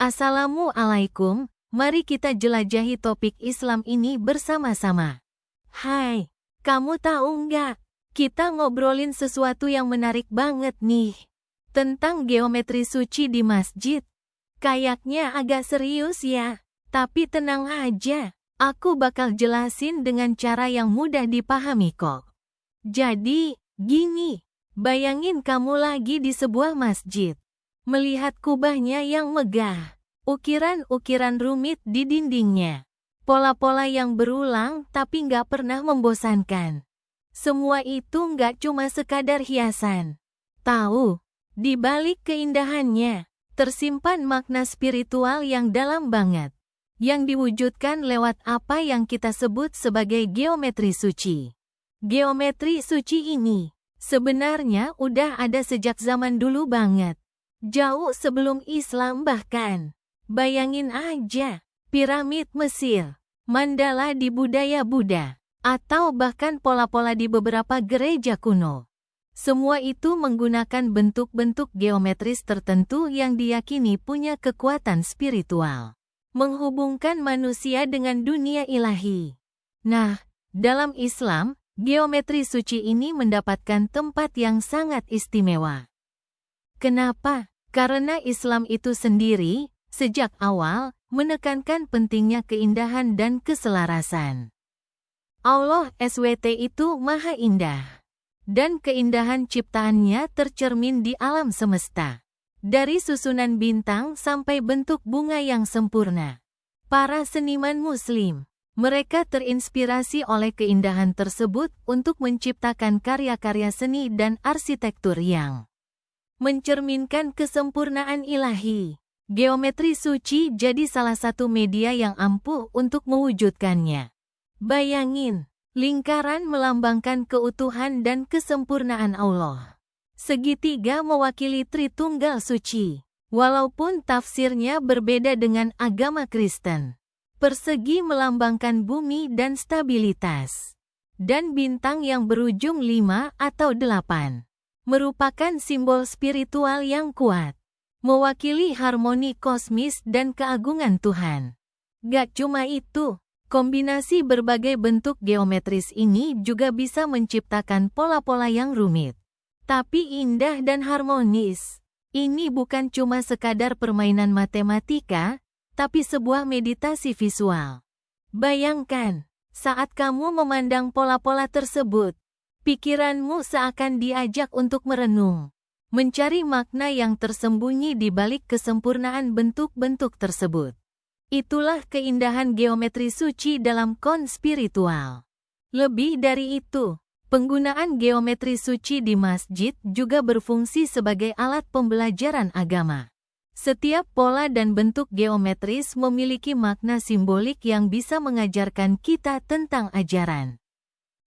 Assalamualaikum, mari kita jelajahi topik Islam ini bersama-sama. Hai, kamu tahu nggak? Kita ngobrolin sesuatu yang menarik banget nih. Tentang geometri suci di masjid. Kayaknya agak serius ya, tapi tenang aja. Aku bakal jelasin dengan cara yang mudah dipahami kok. Jadi, gini, bayangin kamu lagi di sebuah masjid. Melihat kubahnya yang megah, ukiran-ukiran rumit di dindingnya, pola-pola yang berulang tapi nggak pernah membosankan. Semua itu nggak cuma sekadar hiasan. Tahu, di balik keindahannya, tersimpan makna spiritual yang dalam banget, yang diwujudkan lewat apa yang kita sebut sebagai geometri suci. Geometri suci ini sebenarnya udah ada sejak zaman dulu banget. Jauh sebelum Islam bahkan. Bayangin aja, piramid Mesir, mandala di budaya Buddha, atau bahkan pola-pola di beberapa gereja kuno. Semua itu menggunakan bentuk-bentuk geometris tertentu yang diyakini punya kekuatan spiritual, menghubungkan manusia dengan dunia ilahi. Nah, dalam Islam, geometri suci ini mendapatkan tempat yang sangat istimewa. Kenapa? Karena Islam itu sendiri, sejak awal, menekankan pentingnya keindahan dan keselarasan. Allah SWT itu maha indah. Dan keindahan ciptaannya tercermin di alam semesta. Dari susunan bintang sampai bentuk bunga yang sempurna. Para seniman Muslim, mereka terinspirasi oleh keindahan tersebut untuk menciptakan karya-karya seni dan arsitektur yang mencerminkan kesempurnaan ilahi. Geometri suci jadi salah satu media yang ampuh untuk mewujudkannya. Bayangin, lingkaran melambangkan keutuhan dan kesempurnaan Allah. Segitiga mewakili Tritunggal Suci, walaupun tafsirnya berbeda dengan agama Kristen. Persegi melambangkan bumi dan stabilitas. Dan bintang yang berujung 5 atau 8. Merupakan simbol spiritual yang kuat, mewakili harmoni kosmis dan keagungan Tuhan. Gak cuma itu, kombinasi berbagai bentuk geometris ini juga bisa menciptakan pola-pola yang rumit, tapi indah dan harmonis. Ini bukan cuma sekadar permainan matematika, tapi sebuah meditasi visual. Bayangkan, saat kamu memandang pola-pola tersebut, pikiranmu seakan diajak untuk merenung, mencari makna yang tersembunyi di balik kesempurnaan bentuk-bentuk tersebut. Itulah keindahan geometri suci dalam konspiritual. Lebih dari itu, penggunaan geometri suci di masjid juga berfungsi sebagai alat pembelajaran agama. Setiap pola dan bentuk geometris memiliki makna simbolik yang bisa mengajarkan kita tentang ajaran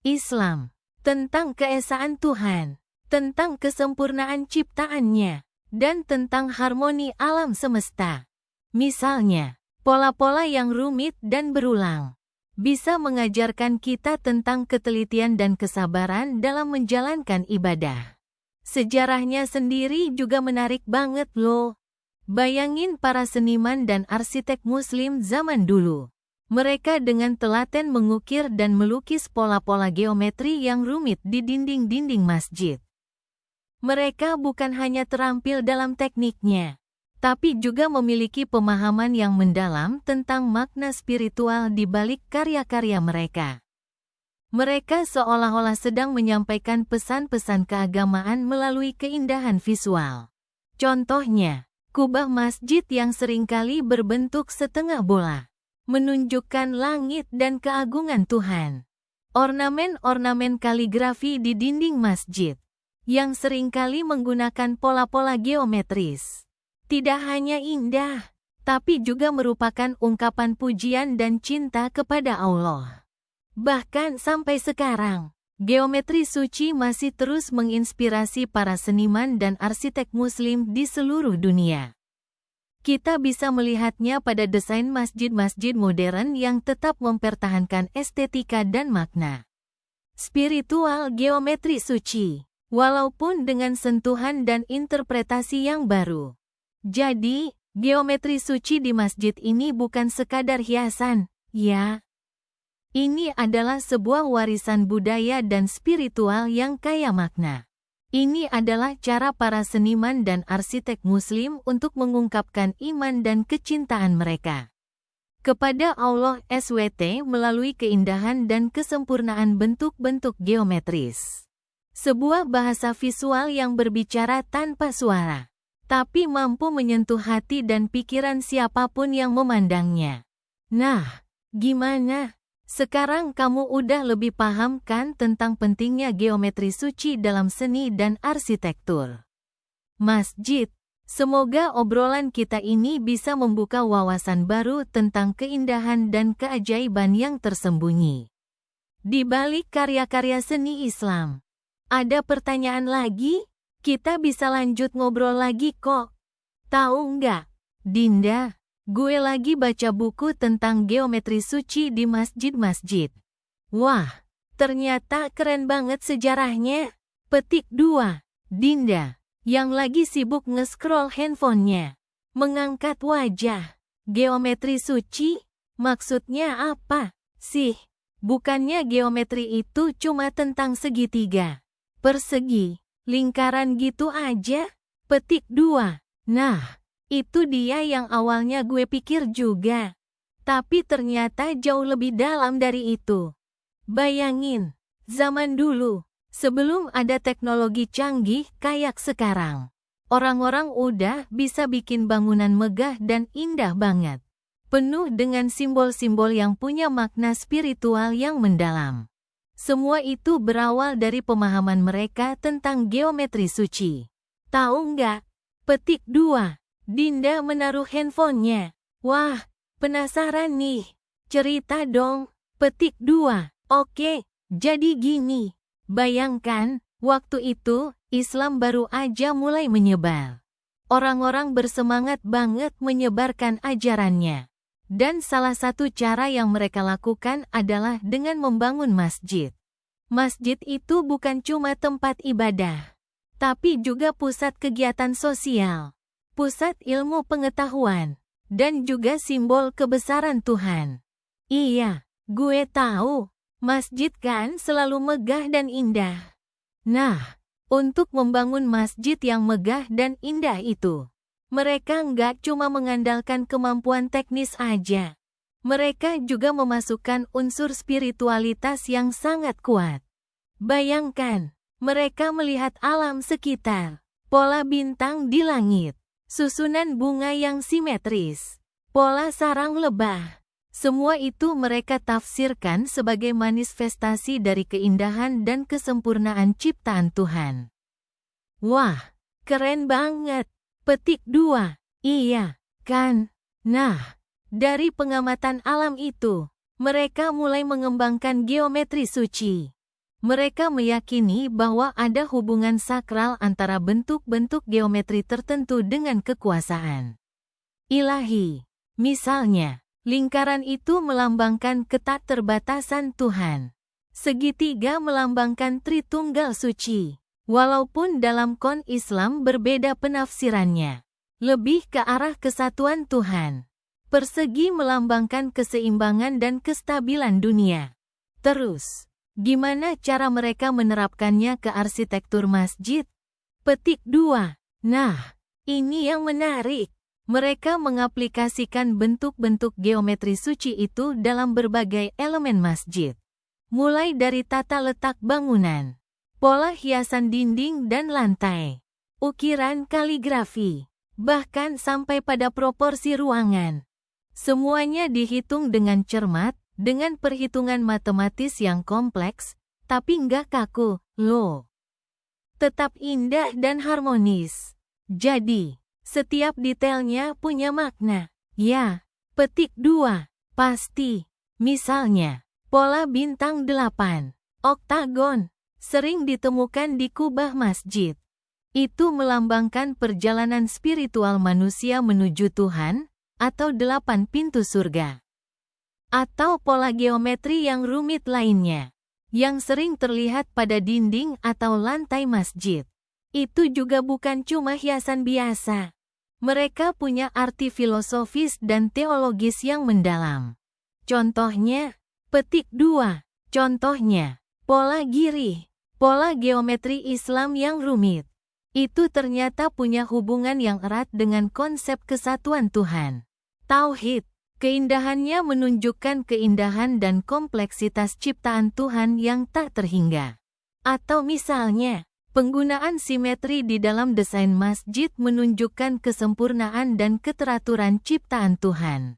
Islam, tentang keesaan Tuhan, tentang kesempurnaan ciptaannya, dan tentang harmoni alam semesta. Misalnya, pola-pola yang rumit dan berulang bisa mengajarkan kita tentang ketelitian dan kesabaran dalam menjalankan ibadah. Sejarahnya sendiri juga menarik banget loh. Bayangin para seniman dan arsitek Muslim zaman dulu. Mereka dengan telaten mengukir dan melukis pola-pola geometri yang rumit di dinding-dinding masjid. Mereka bukan hanya terampil dalam tekniknya, tapi juga memiliki pemahaman yang mendalam tentang makna spiritual di balik karya-karya mereka. Mereka seolah-olah sedang menyampaikan pesan-pesan keagamaan melalui keindahan visual. Contohnya, kubah masjid yang seringkali berbentuk setengah bola, menunjukkan langit dan keagungan Tuhan. Ornamen-ornamen kaligrafi di dinding masjid, yang seringkali menggunakan pola-pola geometris, tidak hanya indah, tapi juga merupakan ungkapan pujian dan cinta kepada Allah. Bahkan sampai sekarang, geometri suci masih terus menginspirasi para seniman dan arsitek Muslim di seluruh dunia. Kita bisa melihatnya pada desain masjid-masjid modern yang tetap mempertahankan estetika dan makna spiritual geometri suci, walaupun dengan sentuhan dan interpretasi yang baru. Jadi, Geometri suci di masjid ini bukan sekadar hiasan, ya. Ini adalah sebuah warisan budaya dan spiritual yang kaya makna. Ini adalah cara para seniman dan arsitek Muslim untuk mengungkapkan iman dan kecintaan mereka kepada Allah SWT melalui keindahan dan kesempurnaan bentuk-bentuk geometris. Sebuah bahasa visual yang berbicara tanpa suara, tapi mampu menyentuh hati dan pikiran siapapun yang memandangnya. Nah, gimana? Sekarang kamu udah lebih paham kan tentang pentingnya geometri suci dalam seni dan arsitektur masjid? Semoga obrolan kita ini bisa membuka wawasan baru tentang keindahan dan keajaiban yang tersembunyi di balik karya-karya seni Islam. Ada pertanyaan lagi? Kita bisa lanjut ngobrol lagi kok. Tahu nggak, Dinda? Gue lagi baca buku tentang geometri suci di masjid-masjid. Wah, ternyata keren banget sejarahnya. Petik 2. Dinda, yang lagi sibuk nge-scroll handphonenya, mengangkat wajah. Geometri suci? Maksudnya apa sih? Bukannya geometri itu cuma tentang segitiga, persegi, lingkaran gitu aja? Petik 2. Nah, itu dia yang awalnya gue pikir juga. Tapi ternyata jauh lebih dalam dari itu. Bayangin, zaman dulu, sebelum ada teknologi canggih kayak sekarang, orang-orang udah bisa bikin bangunan megah dan indah banget, penuh dengan simbol-simbol yang punya makna spiritual yang mendalam. Semua itu berawal dari pemahaman mereka tentang geometri suci. Tahu nggak? Petik 2. Dinda menaruh handphonenya. Wah, penasaran nih. Cerita dong. Petik 2. Oke, jadi gini. Bayangkan, waktu itu, Islam baru aja mulai menyebar. Orang-orang bersemangat banget menyebarkan ajarannya. Dan salah satu cara yang mereka lakukan adalah dengan membangun masjid. Masjid itu bukan cuma tempat ibadah, tapi juga pusat kegiatan sosial, pusat ilmu pengetahuan, dan juga simbol kebesaran Tuhan. Iya, gue tahu, masjid kan selalu megah dan indah. Nah, untuk membangun masjid yang megah dan indah itu, mereka nggak cuma mengandalkan kemampuan teknis aja. Mereka juga memasukkan unsur spiritualitas yang sangat kuat. Bayangkan, mereka melihat alam sekitar, pola bintang di langit, susunan bunga yang simetris, pola sarang lebah. Semua itu mereka tafsirkan sebagai manifestasi dari keindahan dan kesempurnaan ciptaan Tuhan. Wah, keren banget. Petik 2. Iya, kan? Nah, dari pengamatan alam itu, mereka mulai mengembangkan geometri suci. Mereka meyakini bahwa ada hubungan sakral antara bentuk-bentuk geometri tertentu dengan kekuasaan ilahi. Misalnya, lingkaran itu melambangkan ketakterbatasan Tuhan. Segitiga melambangkan Tritunggal Suci. Walaupun dalam kon Islam berbeda penafsirannya, lebih ke arah kesatuan Tuhan. Persegi melambangkan keseimbangan dan kestabilan dunia. Terus, gimana cara mereka menerapkannya ke arsitektur masjid? Petik 2. Nah, ini yang menarik. Mereka mengaplikasikan bentuk-bentuk geometri suci itu dalam berbagai elemen masjid. Mulai dari tata letak bangunan, pola hiasan dinding dan lantai, ukiran kaligrafi, bahkan sampai pada proporsi ruangan. Semuanya dihitung dengan cermat, dengan perhitungan matematis yang kompleks, tapi nggak kaku, loh. Tetap indah dan harmonis. Jadi, setiap detailnya punya makna. Ya, petik 2. Pasti. Misalnya, pola bintang 8, oktagon, sering ditemukan di kubah masjid. Itu melambangkan perjalanan spiritual manusia menuju Tuhan, atau 8 pintu surga. Atau pola geometri yang rumit lainnya, yang sering terlihat pada dinding atau lantai masjid. Itu juga bukan cuma hiasan biasa. Mereka punya arti filosofis dan teologis yang mendalam. Contohnya, petik 2. Contohnya, pola girih, pola geometri Islam yang rumit. Itu ternyata punya hubungan yang erat dengan konsep kesatuan Tuhan. Tauhid, keindahannya menunjukkan keindahan dan kompleksitas ciptaan Tuhan yang tak terhingga. Atau misalnya, penggunaan simetri di dalam desain masjid menunjukkan kesempurnaan dan keteraturan ciptaan Tuhan.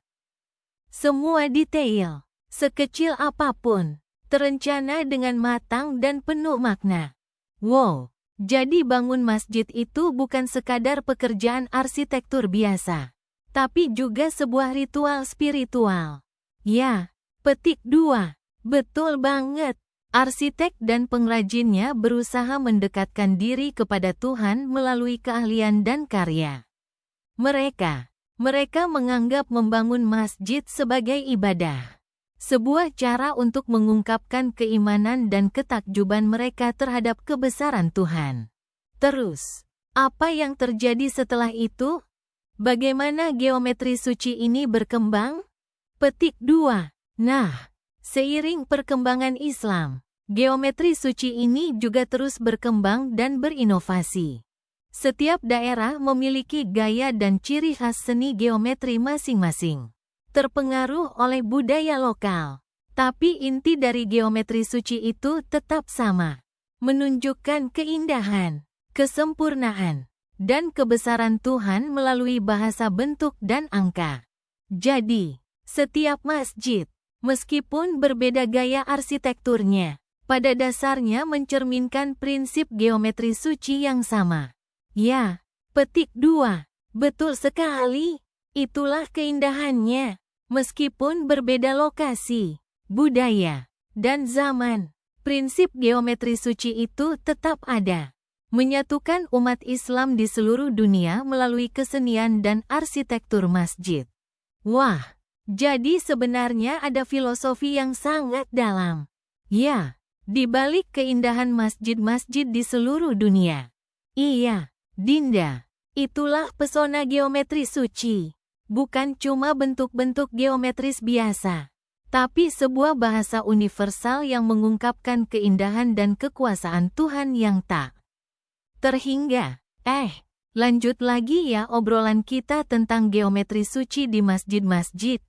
Semua detail, sekecil apapun, terencana dengan matang dan penuh makna. Wow, jadi bangun masjid itu bukan sekadar pekerjaan arsitektur biasa, tapi juga sebuah ritual spiritual. Ya, petik 2, betul banget. Arsitek dan pengrajinnya berusaha mendekatkan diri kepada Tuhan melalui keahlian dan karya. Mereka menganggap membangun masjid sebagai ibadah. Sebuah cara untuk mengungkapkan keimanan dan ketakjuban mereka terhadap kebesaran Tuhan. Terus, apa yang terjadi setelah itu? Bagaimana geometri suci ini berkembang? Petik 2. Nah, seiring perkembangan Islam, geometri suci ini juga terus berkembang dan berinovasi. Setiap daerah memiliki gaya dan ciri khas seni geometri masing-masing, terpengaruh oleh budaya lokal. Tapi inti dari geometri suci itu tetap sama, menunjukkan keindahan, kesempurnaan, dan kebesaran Tuhan melalui bahasa bentuk dan angka. Jadi, setiap masjid, meskipun berbeda gaya arsitekturnya, pada dasarnya mencerminkan prinsip geometri suci yang sama. Ya, petik 2. Betul sekali. Itulah keindahannya. Meskipun berbeda lokasi, budaya, dan zaman, prinsip geometri suci itu tetap ada. Menyatukan umat Islam di seluruh dunia melalui kesenian dan arsitektur masjid. Wah! Jadi sebenarnya ada filosofi yang sangat dalam. Ya, di balik keindahan masjid-masjid di seluruh dunia. Iya, Dinda, itulah pesona geometri suci. Bukan cuma bentuk-bentuk geometris biasa, tapi sebuah bahasa universal yang mengungkapkan keindahan dan kekuasaan Tuhan yang tak terhingga. Lanjut lagi ya obrolan kita tentang geometri suci di masjid-masjid.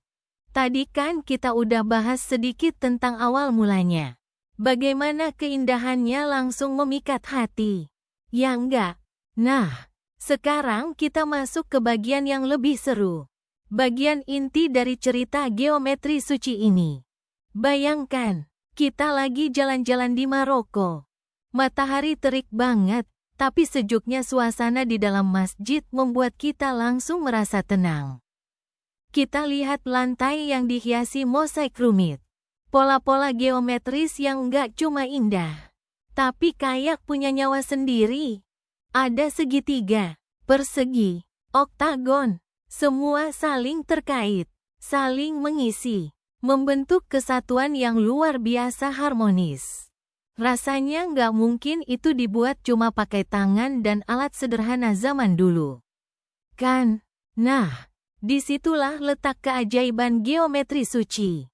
Tadi kan kita udah bahas sedikit tentang awal mulanya. Bagaimana keindahannya langsung memikat hati. Ya enggak? Nah, sekarang kita masuk ke bagian yang lebih seru. Bagian inti dari cerita geometri suci ini. Bayangkan, kita lagi jalan-jalan di Maroko. Matahari terik banget, tapi sejuknya suasana di dalam masjid membuat kita langsung merasa tenang. Kita lihat lantai yang dihiasi mosaik rumit. Pola-pola geometris yang enggak cuma indah, tapi kayak punya nyawa sendiri. Ada segitiga, persegi, oktagon, semua saling terkait, saling mengisi, membentuk kesatuan yang luar biasa harmonis. Rasanya nggak mungkin itu dibuat cuma pakai tangan dan alat sederhana zaman dulu. Kan? Nah, disitulah letak keajaiban geometri suci.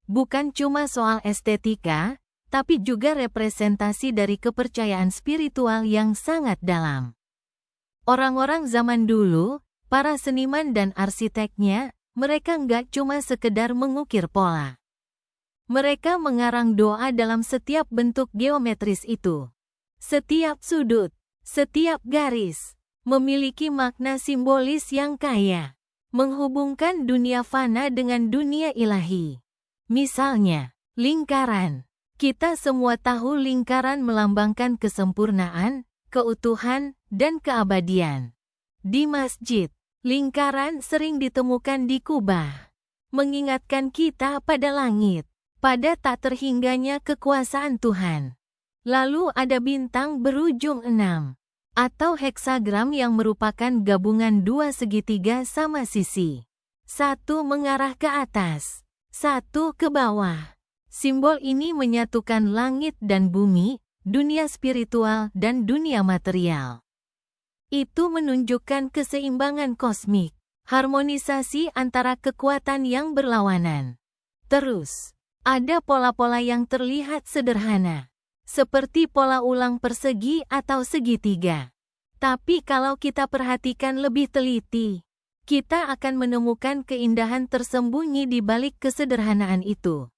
Bukan cuma soal estetika, tapi juga representasi dari kepercayaan spiritual yang sangat dalam. Orang-orang zaman dulu, para seniman dan arsiteknya, mereka nggak cuma sekedar mengukir pola. Mereka mengarang doa dalam setiap bentuk geometris itu. Setiap sudut, setiap garis, memiliki makna simbolis yang kaya, menghubungkan dunia fana dengan dunia ilahi. Misalnya, lingkaran. Kita semua tahu lingkaran melambangkan kesempurnaan, keutuhan, dan keabadian. Di masjid, lingkaran sering ditemukan di kubah, mengingatkan kita pada langit, pada tak terhingganya kekuasaan Tuhan. Lalu ada bintang berujung 6, atau heksagram yang merupakan gabungan dua segitiga sama sisi. Satu mengarah ke atas, satu ke bawah. Simbol ini menyatukan langit dan bumi, dunia spiritual dan dunia material. Itu menunjukkan keseimbangan kosmik, harmonisasi antara kekuatan yang berlawanan. Terus, ada pola-pola yang terlihat sederhana, seperti pola ulang persegi atau segitiga. Tapi kalau kita perhatikan lebih teliti, kita akan menemukan keindahan tersembunyi di balik kesederhanaan itu.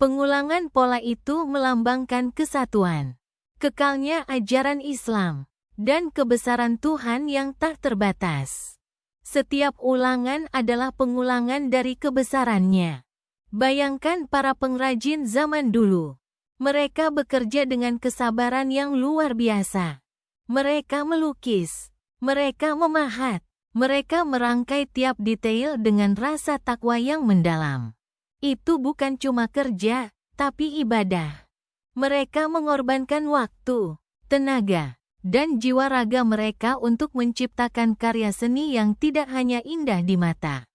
Pengulangan pola itu melambangkan kesatuan, kekalnya ajaran Islam, dan kebesaran Tuhan yang tak terbatas. Setiap ulangan adalah pengulangan dari kebesarannya. Bayangkan para pengrajin zaman dulu. Mereka bekerja dengan kesabaran yang luar biasa. Mereka melukis, mereka memahat, mereka merangkai tiap detail dengan rasa takwa yang mendalam. Itu bukan cuma kerja, tapi ibadah. Mereka mengorbankan waktu, tenaga, dan jiwa raga mereka untuk menciptakan karya seni yang tidak hanya indah di mata,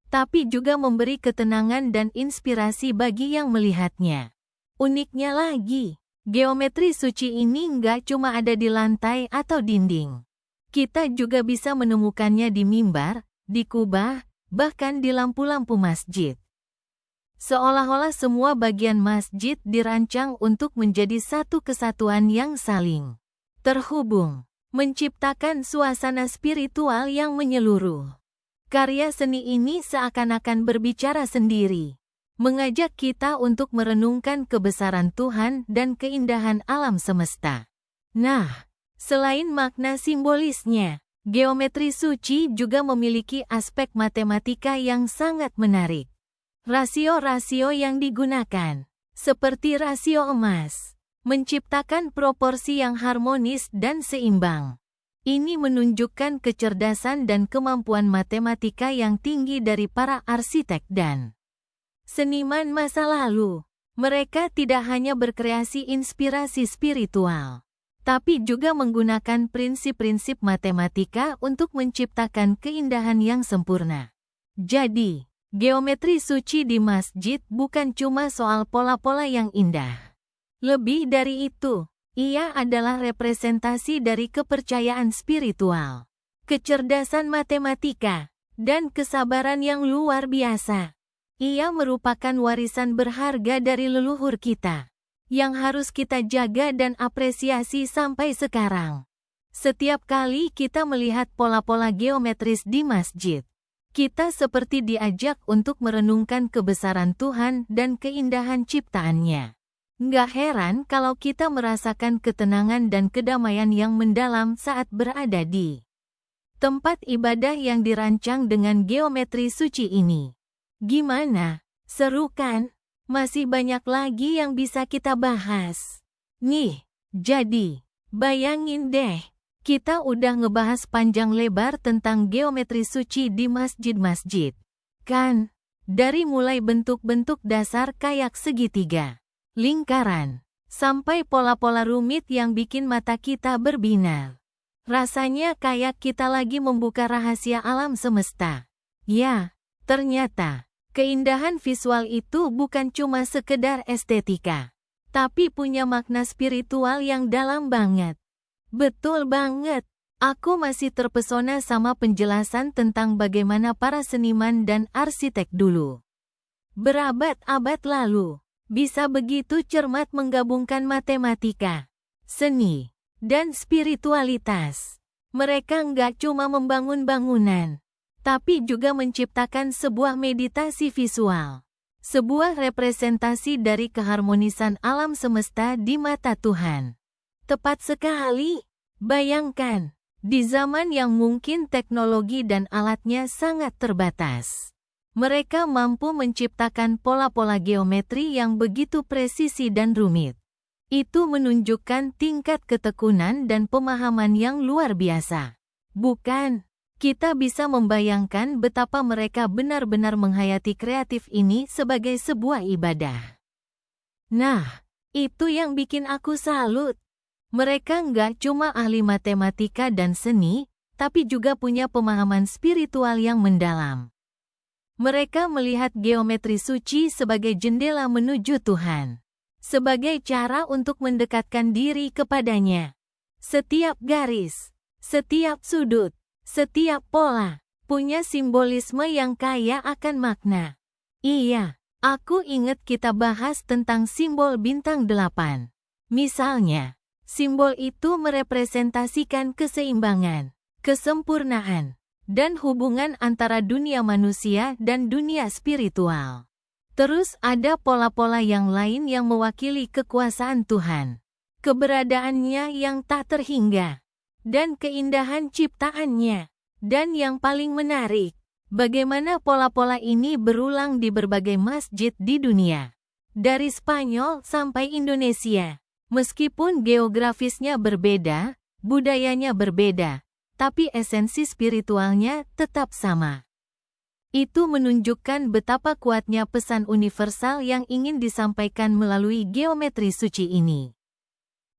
tapi juga memberi ketenangan dan inspirasi bagi yang melihatnya. Uniknya lagi, geometri suci ini nggak cuma ada di lantai atau dinding. Kita juga bisa menemukannya di mimbar, di kubah, bahkan di lampu-lampu masjid. Seolah-olah semua bagian masjid dirancang untuk menjadi satu kesatuan yang saling terhubung, menciptakan suasana spiritual yang menyeluruh. Karya seni ini seakan-akan berbicara sendiri, mengajak kita untuk merenungkan kebesaran Tuhan dan keindahan alam semesta. Nah, selain makna simbolisnya, geometri suci juga memiliki aspek matematika yang sangat menarik. Rasio-rasio yang digunakan, seperti rasio emas, menciptakan proporsi yang harmonis dan seimbang. Ini menunjukkan kecerdasan dan kemampuan matematika yang tinggi dari para arsitek dan seniman masa lalu. Mereka tidak hanya berkreasi inspirasi spiritual, tapi juga menggunakan prinsip-prinsip matematika untuk menciptakan keindahan yang sempurna. Jadi, geometri suci di masjid bukan cuma soal pola-pola yang indah. Lebih dari itu, ia adalah representasi dari kepercayaan spiritual, kecerdasan matematika, dan kesabaran yang luar biasa. Ia merupakan warisan berharga dari leluhur kita, yang harus kita jaga dan apresiasi sampai sekarang. Setiap kali kita melihat pola-pola geometris di masjid, kita seperti diajak untuk merenungkan kebesaran Tuhan dan keindahan ciptaannya. Nggak heran kalau kita merasakan ketenangan dan kedamaian yang mendalam saat berada di tempat ibadah yang dirancang dengan geometri suci ini. Gimana? Seru kan? Masih banyak lagi yang bisa kita bahas. Nih, jadi, bayangin deh, kita udah ngebahas panjang lebar tentang geometri suci di masjid-masjid. Kan? Dari mulai bentuk-bentuk dasar kayak segitiga, lingkaran, sampai pola-pola rumit yang bikin mata kita berbinar. Rasanya kayak kita lagi membuka rahasia alam semesta. Ya, ternyata keindahan visual itu bukan cuma sekedar estetika, tapi punya makna spiritual yang dalam banget. Betul banget. Aku masih terpesona sama penjelasan tentang bagaimana para seniman dan arsitek dulu, berabad-abad lalu, bisa begitu cermat menggabungkan matematika, seni, dan spiritualitas. Mereka nggak cuma membangun bangunan, tapi juga menciptakan sebuah meditasi visual, sebuah representasi dari keharmonisan alam semesta di mata Tuhan. Tepat sekali. Bayangkan, di zaman yang mungkin teknologi dan alatnya sangat terbatas, mereka mampu menciptakan pola-pola geometri yang begitu presisi dan rumit. Itu menunjukkan tingkat ketekunan dan pemahaman yang luar biasa. Bukan? Kita bisa membayangkan betapa mereka benar-benar menghayati kreatif ini sebagai sebuah ibadah. Nah, itu yang bikin aku salut. Mereka nggak cuma ahli matematika dan seni, tapi juga punya pemahaman spiritual yang mendalam. Mereka melihat geometri suci sebagai jendela menuju Tuhan, sebagai cara untuk mendekatkan diri kepadanya. Setiap garis, Setiap sudut, setiap pola, punya simbolisme yang kaya akan makna. Iya, aku ingat kita bahas tentang simbol bintang 8. Misalnya, simbol itu merepresentasikan keseimbangan, kesempurnaan, dan hubungan antara dunia manusia dan dunia spiritual. Terus ada pola-pola yang lain yang mewakili kekuasaan Tuhan, keberadaannya yang tak terhingga, dan keindahan ciptaannya. Dan yang paling menarik, bagaimana pola-pola ini berulang di berbagai masjid di dunia. Dari Spanyol sampai Indonesia. Meskipun geografisnya berbeda, budayanya berbeda, tapi esensi spiritualnya tetap sama. Itu menunjukkan betapa kuatnya pesan universal yang ingin disampaikan melalui geometri suci ini.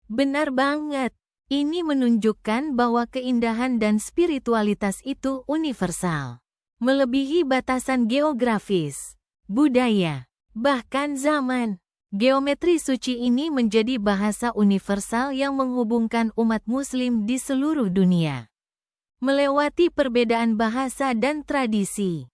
Benar banget. Ini menunjukkan bahwa keindahan dan spiritualitas itu universal, melebihi batasan geografis, budaya, bahkan zaman. Geometri suci ini menjadi bahasa universal yang menghubungkan umat Muslim di seluruh dunia, melewati perbedaan bahasa dan tradisi.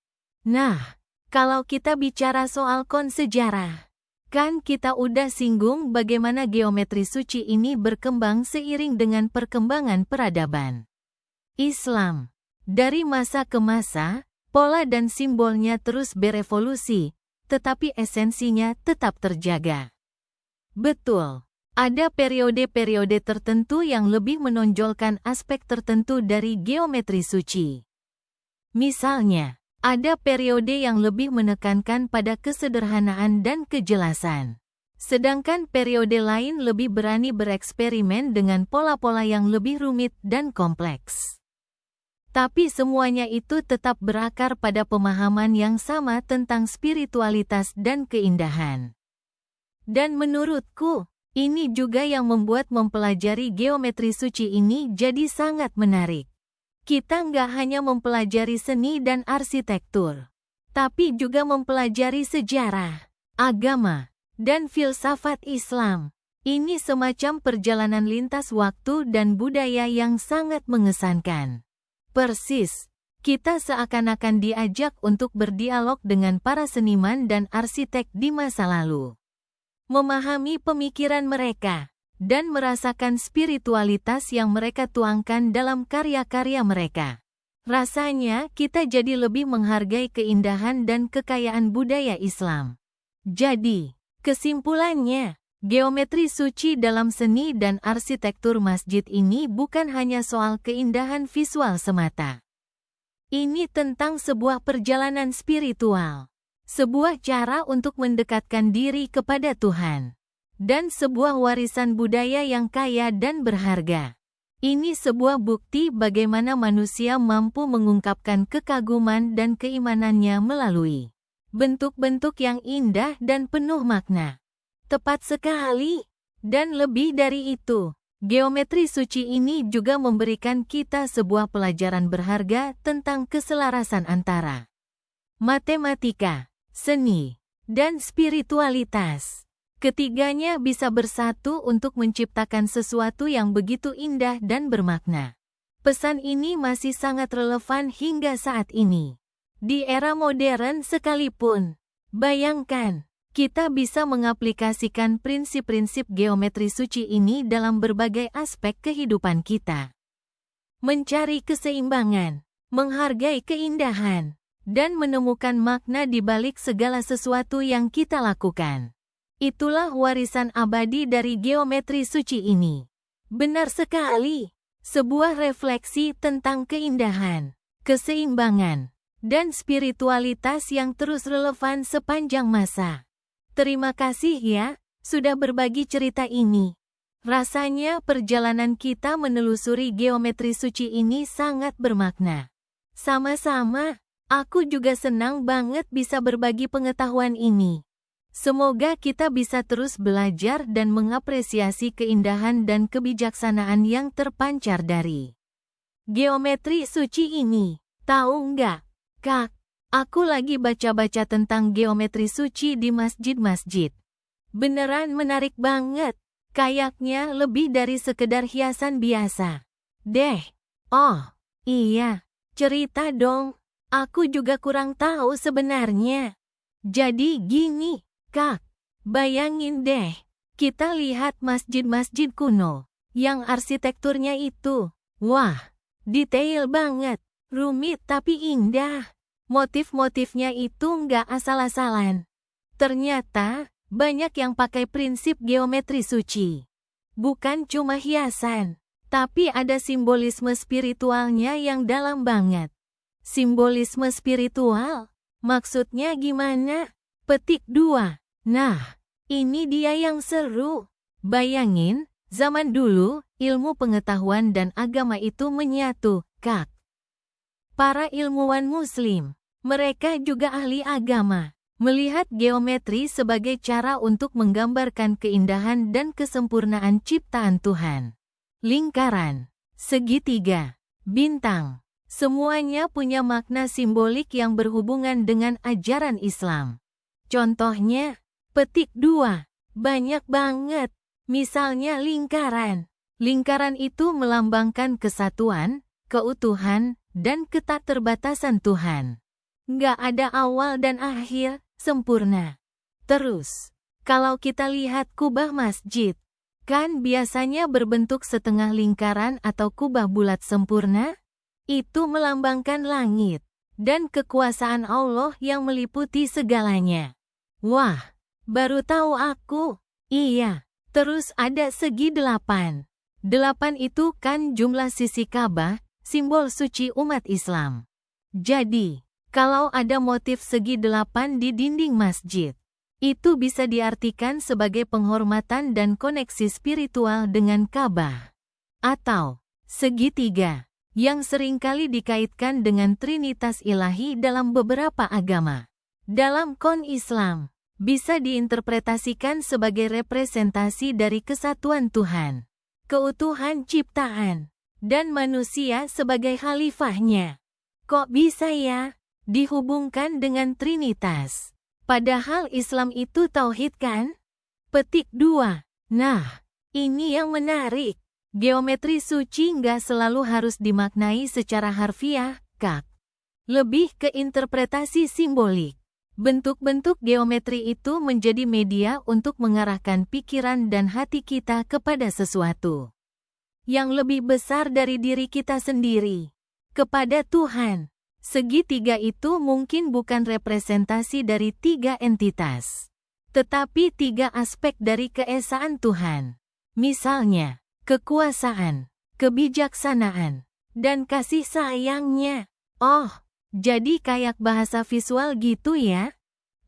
Nah, kalau kita bicara soal konsejarah, kan kita udah singgung bagaimana geometri suci ini berkembang seiring dengan perkembangan peradaban Islam. Dari masa ke masa, pola dan simbolnya terus berevolusi, tetapi esensinya tetap terjaga. Betul, ada periode-periode tertentu yang lebih menonjolkan aspek tertentu dari geometri suci. Misalnya, ada periode yang lebih menekankan pada kesederhanaan dan kejelasan. Sedangkan periode lain lebih berani bereksperimen dengan pola-pola yang lebih rumit dan kompleks. Tapi semuanya itu tetap berakar pada pemahaman yang sama tentang spiritualitas dan keindahan. Dan menurutku, ini juga yang membuat mempelajari geometri suci ini jadi sangat menarik. Kita nggak hanya mempelajari seni dan arsitektur, tapi juga mempelajari sejarah, agama, dan filsafat Islam. Ini semacam perjalanan lintas waktu dan budaya yang sangat mengesankan. Persis, kita seakan-akan diajak untuk berdialog dengan para seniman dan arsitek di masa lalu. Memahami pemikiran mereka dan merasakan spiritualitas yang mereka tuangkan dalam karya-karya mereka. Rasanya kita jadi lebih menghargai keindahan dan kekayaan budaya Islam. Jadi, kesimpulannya, geometri suci dalam seni dan arsitektur masjid ini bukan hanya soal keindahan visual semata. Ini tentang sebuah perjalanan spiritual, sebuah cara untuk mendekatkan diri kepada Tuhan, dan sebuah warisan budaya yang kaya dan berharga. Ini sebuah bukti bagaimana manusia mampu mengungkapkan kekaguman dan keimanannya melalui bentuk-bentuk yang indah dan penuh makna. Tepat sekali. Dan lebih dari itu, geometri suci ini juga memberikan kita sebuah pelajaran berharga tentang keselarasan antara matematika, seni, dan spiritualitas. Ketiganya bisa bersatu untuk menciptakan sesuatu yang begitu indah dan bermakna. Pesan ini masih sangat relevan hingga saat ini. Di era modern sekalipun, bayangkan, kita bisa mengaplikasikan prinsip-prinsip geometri suci ini dalam berbagai aspek kehidupan kita. Mencari keseimbangan, menghargai keindahan, dan menemukan makna di balik segala sesuatu yang kita lakukan. Itulah warisan abadi dari geometri suci ini. Benar sekali, sebuah refleksi tentang keindahan, keseimbangan, dan spiritualitas yang terus relevan sepanjang masa. Terima kasih ya, sudah berbagi cerita ini. Rasanya perjalanan kita menelusuri geometri suci ini sangat bermakna. Sama-sama, aku juga senang banget bisa berbagi pengetahuan ini. Semoga kita bisa terus belajar dan mengapresiasi keindahan dan kebijaksanaan yang terpancar dari geometri suci ini. Tahu nggak, Kak? Aku lagi baca-baca tentang geometri suci di masjid-masjid. Beneran menarik banget. Kayaknya lebih dari sekedar hiasan biasa. Deh, Oh, iya. Cerita dong. Aku juga kurang tahu sebenarnya. Jadi gini, Kak. Bayangin deh. Kita lihat masjid-masjid kuno. Yang arsitekturnya itu. Wah, detail banget. Rumit tapi indah. Motif-motifnya itu nggak asal-asalan. Ternyata, banyak yang pakai prinsip geometri suci. Bukan cuma hiasan, tapi ada simbolisme spiritualnya yang dalam banget. Simbolisme spiritual? Maksudnya gimana? Petik 2. Nah, ini dia yang seru. Bayangin, zaman dulu, ilmu pengetahuan dan agama itu menyatu, Kak. Para ilmuwan muslim, mereka juga ahli agama, melihat geometri sebagai cara untuk menggambarkan keindahan dan kesempurnaan ciptaan Tuhan. Lingkaran, segitiga, bintang, semuanya punya makna simbolik yang berhubungan dengan ajaran Islam. Contohnya, petik 2, banyak banget. Misalnya lingkaran. Lingkaran itu melambangkan kesatuan, keutuhan, dan ketakterbatasan Tuhan. Nggak ada awal dan akhir, sempurna. Terus, kalau kita lihat kubah masjid, kan biasanya berbentuk setengah lingkaran atau kubah bulat sempurna? Itu melambangkan langit dan kekuasaan Allah yang meliputi segalanya. Wah, baru tahu aku. Iya, terus ada segi 8. 8 itu kan jumlah sisi Ka'bah, simbol suci umat Islam. Jadi, kalau ada motif segi 8 di dinding masjid, itu bisa diartikan sebagai penghormatan dan koneksi spiritual dengan Ka'bah. Atau, segitiga, yang seringkali dikaitkan dengan Trinitas Ilahi dalam beberapa agama. Dalam kon Islam, bisa diinterpretasikan sebagai representasi dari kesatuan Tuhan, keutuhan ciptaan, dan manusia sebagai khalifahnya. Kok bisa ya dihubungkan dengan Trinitas? Padahal Islam itu tauhid kan? Petik 2. Nah, ini yang menarik. Geometri suci nggak selalu harus dimaknai secara harfiah, Kak. Lebih ke interpretasi simbolik. Bentuk-bentuk geometri itu menjadi media untuk mengarahkan pikiran dan hati kita kepada sesuatu yang lebih besar dari diri kita sendiri, kepada Tuhan. Segitiga itu mungkin bukan representasi dari 3 entitas, tetapi 3 aspek dari keesaan Tuhan. Misalnya, kekuasaan, kebijaksanaan, dan kasih sayangnya. Oh, jadi kayak bahasa visual gitu ya?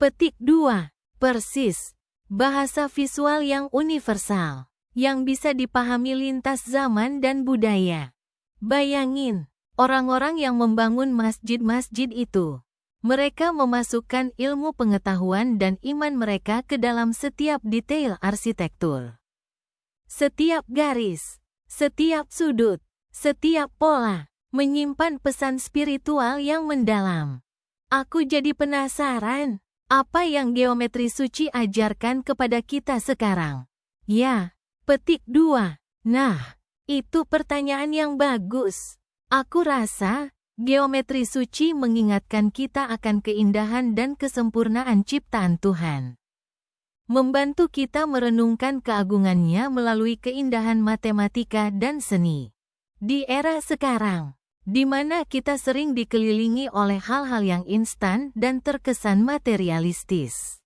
Petik 2. Persis. Bahasa visual yang universal, yang bisa dipahami lintas zaman dan budaya. Bayangin, orang-orang yang membangun masjid-masjid itu. Mereka memasukkan ilmu pengetahuan dan iman mereka ke dalam setiap detail arsitektur. Setiap garis, setiap sudut, setiap pola, menyimpan pesan spiritual yang mendalam. Aku jadi penasaran, apa yang geometri suci ajarkan kepada kita sekarang? Ya, petik 2. Nah, itu pertanyaan yang bagus. Aku rasa, geometri suci mengingatkan kita akan keindahan dan kesempurnaan ciptaan Tuhan. Membantu kita merenungkan keagungannya melalui keindahan matematika dan seni. Di era sekarang, di mana kita sering dikelilingi oleh hal-hal yang instan dan terkesan materialistis,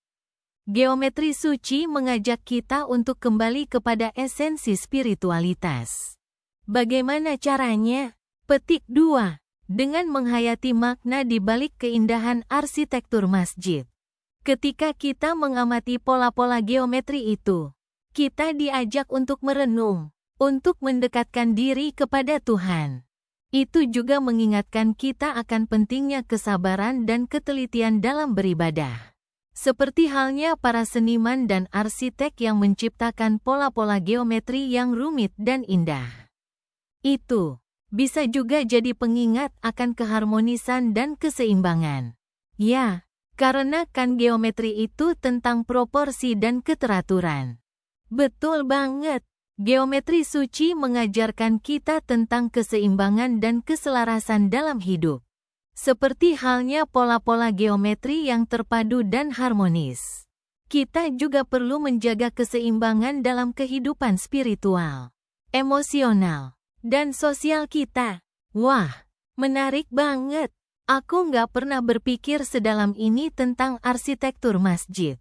geometri suci mengajak kita untuk kembali kepada esensi spiritualitas. Bagaimana caranya? Petik 2. Dengan menghayati makna di balik keindahan arsitektur masjid. Ketika kita mengamati pola-pola geometri itu, kita diajak untuk merenung, untuk mendekatkan diri kepada Tuhan. Itu juga mengingatkan kita akan pentingnya kesabaran dan ketelitian dalam beribadah. Seperti halnya para seniman dan arsitek yang menciptakan pola-pola geometri yang rumit dan indah. Itu bisa juga jadi pengingat akan keharmonisan dan keseimbangan. Ya, karena kan geometri itu tentang proporsi dan keteraturan. Betul banget. Geometri suci mengajarkan kita tentang keseimbangan dan keselarasan dalam hidup. Seperti halnya pola-pola geometri yang terpadu dan harmonis. Kita juga perlu menjaga keseimbangan dalam kehidupan spiritual, emosional, dan sosial kita. Wah, menarik banget. Aku nggak pernah berpikir sedalam ini tentang arsitektur masjid.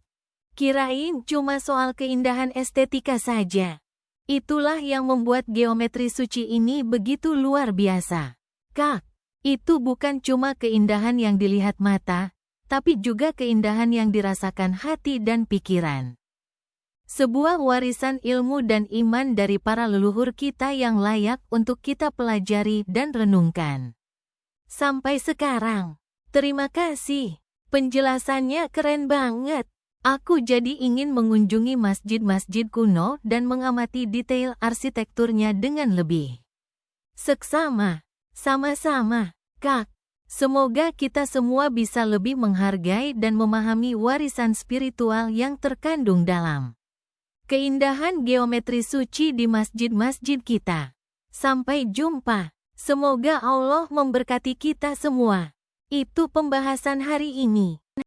Kirain cuma soal keindahan estetika saja. Itulah yang membuat geometri suci ini begitu luar biasa. Kak, itu bukan cuma keindahan yang dilihat mata, tapi juga keindahan yang dirasakan hati dan pikiran. Sebuah warisan ilmu dan iman dari para leluhur kita yang layak untuk kita pelajari dan renungkan. Sampai sekarang, terima kasih. Penjelasannya keren banget. Aku jadi ingin mengunjungi masjid-masjid kuno dan mengamati detail arsitekturnya dengan lebih seksama. Sama-sama, Kak. Semoga kita semua bisa lebih menghargai dan memahami warisan spiritual yang terkandung dalam keindahan geometri suci di masjid-masjid kita. Sampai jumpa. Semoga Allah memberkati kita semua. Itu pembahasan hari ini.